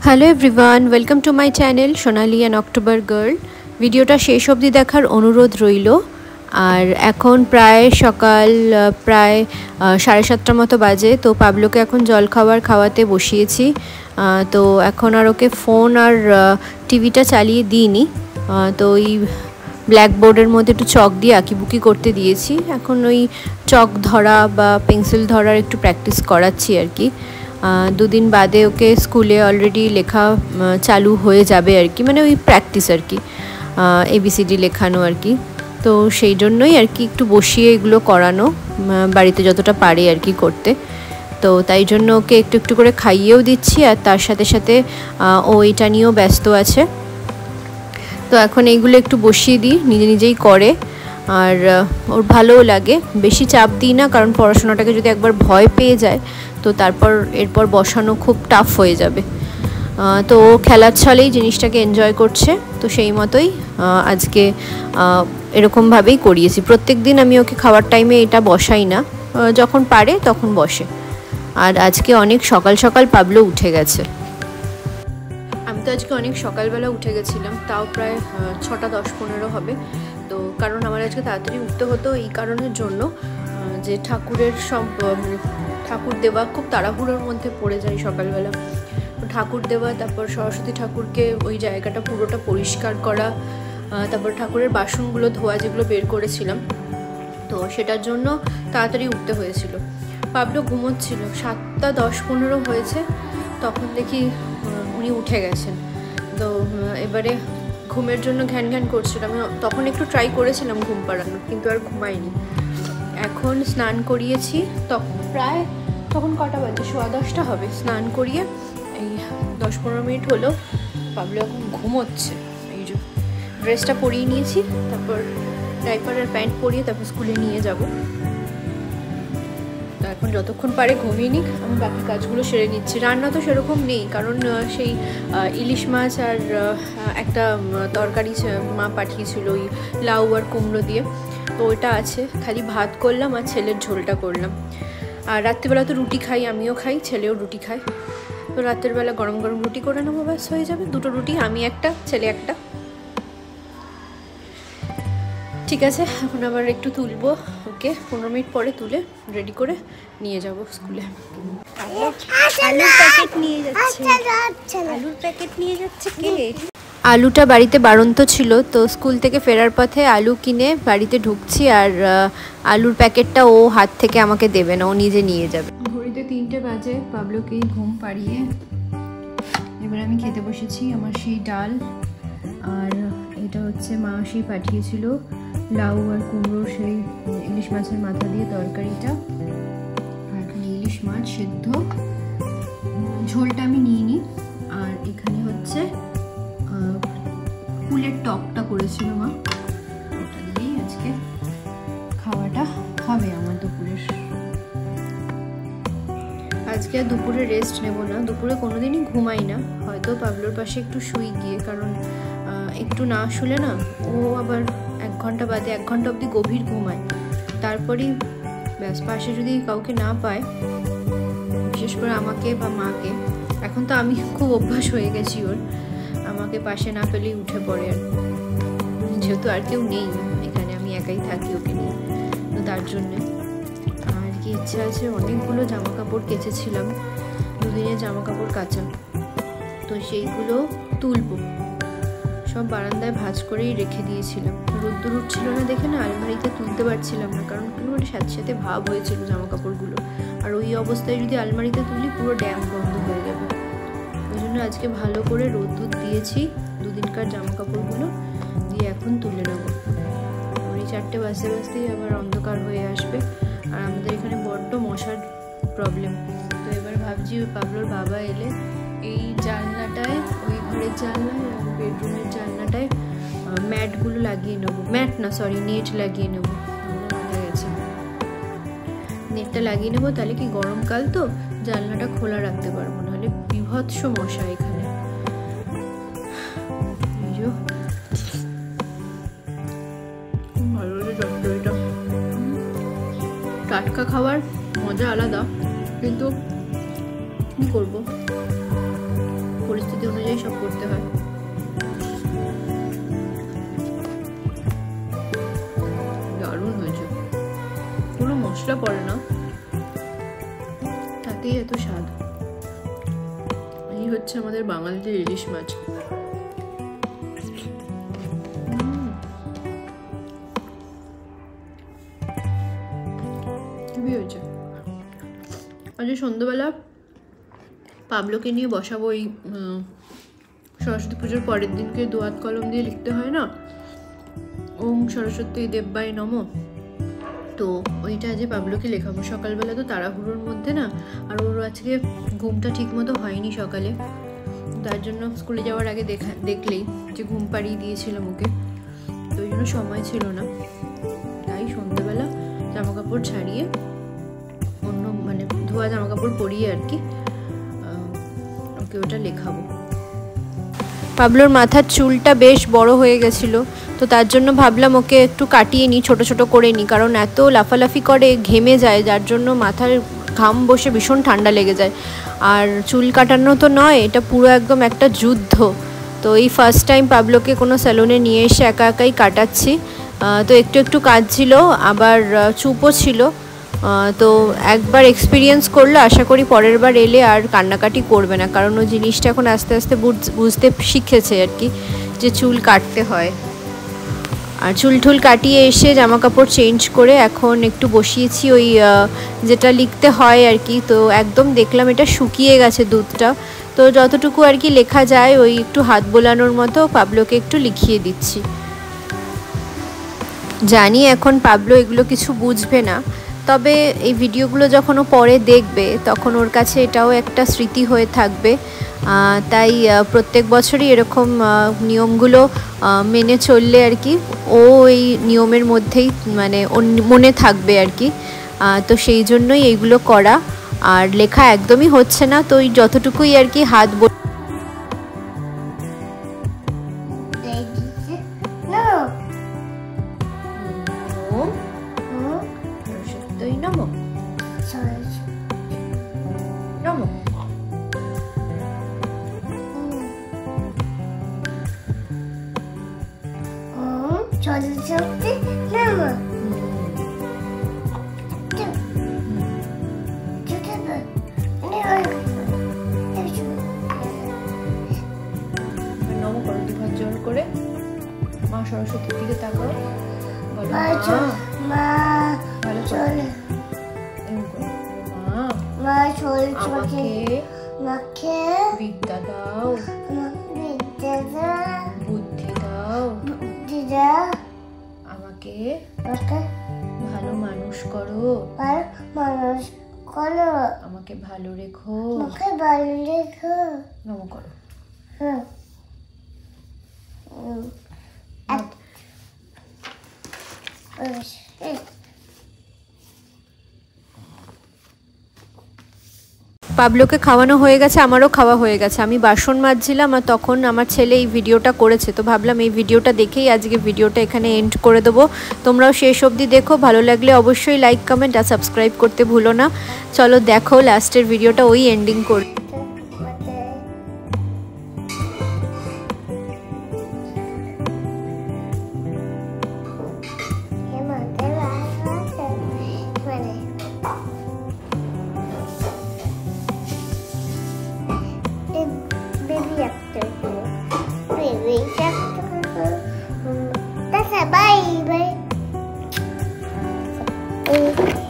Hello everyone, welcome to my channel Sonali and October girl. ভিডিওটা শেষ অবধি দেখার অনুরোধ রইল। আর এখন সকাল 7:30 মতো বাজে। তো পাবলোকে এখন জলখাবার খাওয়াতে বসিয়েছি। তো এখন আর ওকে ফোন আর টিভিটা চালিয়ে দিইনি। তো ওই ব্ল্যাকবোর্ডের মধ্যে একটু চক দিয়ে আঁকিবুকি করতে দিয়েছি। এখন ওই চক ধরা বা পেন্সিল ধরার একটু প্র্যাকটিস করাচ্ছি আর কি। 2 দিন বাদে ওকে স্কুলে অলরেডি লেখা চালু হয়ে যাবে আর কি, মানে ওই প্র্যাকটিস আর কি, ABCD লেখানো আর কি। তো সেই জন্যই আর কি একটু বসিয়ে এগুলো করানো, বাড়িতে যতটা পারে আর কি করতে। তো তাই জন্য ওকে একটু একটু করে খাইয়েও দিচ্ছি, আর তার সাথে সাথে ও এটা নিয়েও ব্যস্ত আছে। তো এখন এইগুলো একটু বসিয়ে দিই, নিজে নিজেই করে। আর ওর ভালোও লাগে, বেশি চাপ দিই না, কারণ পড়াশোনাটাকে যদি একবার ভয় পেয়ে যায় তো এরপর বসানো খুব টাফ হয়ে যাবে। তো খেলার ছলেই জিনিসটাকে এনজয় করছে। তো সেই মতোই আজকে এরকমভাবেই করিয়েছি। প্রত্যেক দিন আমি ওকে খাওয়ার টাইমে এটা বসাই না, যখন পারে তখন বসে। আর আজকে অনেক সকাল সকাল পাবলো উঠে গেছে। আমি তো আজকে অনেক সকালবেলা উঠে গেছিলাম, তাও প্রায় 6টা 10-15 হবে। তো কারণ আমার আজকে তাড়াতাড়ি উঠতে হতো এই কারণের জন্য যে ঠাকুরের সব ঠাকুর দেওয়া খুব তাড়াহুড়োর মধ্যে পড়ে যায় সকালবেলা। ঠাকুর দেওয়া, তারপর সরস্বতী ঠাকুরকে ওই জায়গাটা পুরোটা পরিষ্কার করা, তারপর ঠাকুরের বাসনগুলো ধোয়া যেগুলো বের করেছিলাম, তো সেটার জন্য তাড়াতাড়ি উঠতে হয়েছিল। পাবলো ঘুমোচ্ছিল, 7টা 10-15 হয়েছে, তখন দেখি উনি উঠে গেছেন। তো এবারে ঘুমের জন্য ঘ্যান ঘ্যান করছিল। আমি তখন একটু ট্রাই করেছিলাম ঘুম পাড়ানোর, কিন্তু আর ঘুমাইনি। এখন স্নান করিয়েছি, তখন কটা বাজে, 10:15 হবে। স্নান করিয়ে এই 10-15 মিনিট হলো পাবলো এখন ঘুমোচ্ছে। এই যে ড্রেসটা পরিয়ে নিয়েছি, তারপর ডাইপার আর প্যান্ট পরিয়ে তারপর স্কুলে নিয়ে যাব। তো এখন যতক্ষণ পারে ঘুমিয়ে নিক, আমি বাকি কাজগুলো সেরে নিচ্ছি। রান্না তো সেরকম নেই, কারণ সেই ইলিশ মাছ আর একটা তরকারি মা পাঠিয়েছিল ওই লাউ আর কুমড়ো দিয়ে, তো ওইটা আছে। খালি ভাত করলাম আর ছেলের ঝোলটা করলাম। আর রাত্রিবেলা তো রুটি খাই, আমিও খাই, ছেলেও রুটি খায়। তো রাতের বেলা গরম গরম রুটি করে নেবো, ব্যাস হয়ে যাবে। 2টো রুটি, আমি একটা, ছেলে একটা। ঠিক আছে, এখন আবার একটু তুলবো ওকে, 15 মিনিট পরে তুলে রেডি করে নিয়ে যাব স্কুলে। আলুর প্যাকেট নিয়ে যাচ্ছে কে? আলুটা বাড়িতে বাড়ন্ত ছিল, তো স্কুল থেকে ফেরার পথে আলু কিনে বাড়িতে ঢুকছি। আর আলুর প্যাকেটটা ও হাত থেকে আমাকে দেবে না, ও নিজে নিয়ে যাবে। ঘড়িতে 3টে বাজে, পাবলোকে ঘুম পাড়িয়ে এবার আমি খেতে বসেছি। আমার সেই ডাল, আর এটা হচ্ছে মা সেই পাঠিয়েছিল লাউ আর কুমড়োর সেই ইলিশ মাছের মাথা দিয়ে তরকারিটা। আর এখানে ইলিশ মাছ সেদ্ধ, ঝোলটা আমি নিয়ে নিই। আর এখানে হচ্ছে ফুলের টকটা করেছিল মা, ওটা দিয়েই আজকে খাওয়াটা হবে আমার দুপুরের। আজকে আর দুপুরে রেস্ট নেব না, দুপুরে কোনোদিনই ঘুমাই না। হয়তো পাবলোর পাশে একটু শুই গিয়ে, কারণ একটু না শুলে না ও আবার 1 ঘন্টা বাদে 1 ঘন্টা অবধি গভীর ঘুমায়। তারপরেই ব্যাস, পাশে যদি কাউকে না পায়, বিশেষ করে আমাকে বা মাকে, এখন তো আমি খুব অভ্যাস হয়ে গেছি ওর, আমাকে পাশে না পেলেই উঠে পড়ে। আর যেহেতু আর কেউ নেই এখানে, আমি একাই থাকি ওকে নিয়ে, তো তার জন্যে। আর কি ইচ্ছা আছে, অনেকগুলো জামা কাপড় কেচেছিলাম, 2 দিনের জামা কাপড় কাচা, তো সেইগুলো তুলবো। সব বারান্দায় ভাঁজ করেই রেখে দিয়েছিলাম, রোদ্দুর উঠছিল না দেখে না, আলমারিতে তুলতে পারছিলাম না, কারণ মানে সাথে সাথে ভাব হয়েছিল জামা কাপড়গুলো। আর ওই অবস্থায় যদি আলমারিতে তুলি পুরো ড্যাম বন্ধ হয়ে যাবে। ওই জন্য আজকে ভালো করে রোদ্দুর দিয়েছি 2 দিনকার জামা কাপড়গুলো দিয়ে, এখন তুলে নেবো। ওই 4টে বাজতেই আবার অন্ধকার হয়ে আসবে। আর আমাদের এখানে বড্ড মশার প্রবলেম। তো এবার ভাবছি ওই পাবলোর বাবা এলে এই জানলাটায়, ওই ঘরের জানলায় আর বেডরুমের জানলাটায় ম্যাটগুলো লাগিয়ে নেবো, নেট লাগিয়ে নেবো। মারা গেছে, নেটটা লাগিয়ে নেবো, তাহলে কি গরমকাল তো জানলাটা খোলা রাখতে পারবো, নাহলে বিভৎস মশা এখানে। ভালো লাগে চটচড়িটা, টাটকা খাবার মজা আলাদা, কিন্তু কি করবো, পরিস্থিতি অনুযায়ী সব করতে হয়। দারুণ হয়েছে, কোনো মশলা পড়ে না, তাতেই এত স্বাদ। এই হচ্ছে আমাদের বাঙালিদের ইলিশ মাছ। খুবই হয়েছে। আজ সন্ধ্যাবেলা পাবলোকে নিয়ে বসাবো। এই সরস্বতী পুজোর পরের দিনকে দোয়াত কলম দিয়ে লিখতে হয় না, ওম সরস্বতী দেব্যাই নমঃ, তো ওইটা আজ পাবলোকে লেখাবো। সকালবেলা তো তাড়াহুড়োর মধ্যে না, আর ওর আজকে ঘুমটা ঠিক মতো হয়নি সকালে, তার জন্য স্কুলে যাওয়ার আগে দেখলেই যে ঘুম পাড়িয়ে দিয়েছিলাম ওকে, তো ওই জন্য সময় ছিল না। তাই সন্ধ্যেবেলা জামা কাপড় ছাড়িয়ে অন্য মানে ধোয়া জামা কাপড় পরিয়ে আর কি ওকে ওটা লেখাবো। পাবলোর মাথার চুলটা বেশ বড় হয়ে গেছিল, তো তার জন্য ভাবলাম ওকে একটু কাটিয়ে নিই, ছোট ছোট করে নিই, কারণ এত লাফালাফি করে ঘেমে যায়, যার জন্য মাথার ঘাম বসে ভীষণ ঠান্ডা লেগে যায়। আর চুল কাটানো তো নয়, এটা পুরো একদম একটা যুদ্ধ। তো এই ফার্স্ট টাইম পাবলোকে কোনো স্যালুনে নিয়ে এসে একা একাই কাটাচ্ছি। তো একটু একটু কাটছিল, আবার চুপও ছিল। তো একবার এক্সপিরিয়েন্স করলে আশা করি পরের বার এলে আর কান্নাকাটি করবে না, কারণ ও জিনিসটা এখন আস্তে আস্তে বুঝতে শিখেছে আর কি, যে চুল কাটতে হয়। আর চুল টুল কাটিয়ে এসে জামা কাপড় চেঞ্জ করে এখন একটু বসিয়েছি ওই যেটা লিখতে হয় আর কি। তো একদম দেখলাম এটা শুকিয়ে গেছে দুধটা, তো যতটুকু আর কি লেখা যায় ওই একটু হাত বোলানোর মতো পাবলোকে একটু লিখিয়ে দিচ্ছি। জানি এখন পাবলো এগুলো কিছু বুঝবে না, তবে এই ভিডিওগুলো যখন ও পরে দেখবে তখন ওর কাছে এটাও একটা স্মৃতি হয়ে থাকবে। তাই প্রত্যেক বছরই এরকম নিয়মগুলো মেনে চললে আর কি ও এই নিয়মের মধ্যেই মানে ওর মনে থাকবে আর কি। তো সেই জন্যই এইগুলো করা। আর লেখা একদমই হচ্ছে না, তো ওই যতটুকুই আর কি হাত করে মা সরস্বতীর দিকে তাকাও, বলো মা ভালো চলে, মা আমাকে বিদ্যা দাও, বুদ্ধি দাও, আমাকে ভালো মানুষ করো, আমাকে ভালো রেখো, নম করো। পাবলোকে খাওয়ানো হয়ে গেছে, আমারও খাওয়া হয়ে গেছে। আমি বাসন মাজছিলাম আর তখন আমার ছেলে এই ভিডিওটা করেছে, তো ভাবলাম এই ভিডিওটা দেখেই আজকে ভিডিওটা এখানে এন্ড করে দেবো। তোমরাও শেষ অবধি দেখো, ভালো লাগলে অবশ্যই লাইক কমেন্ট আর সাবস্ক্রাইব করতে ভুলো না। চলো দেখো লাস্টের ভিডিওটা ওই এন্ডিং করে। Bye bye.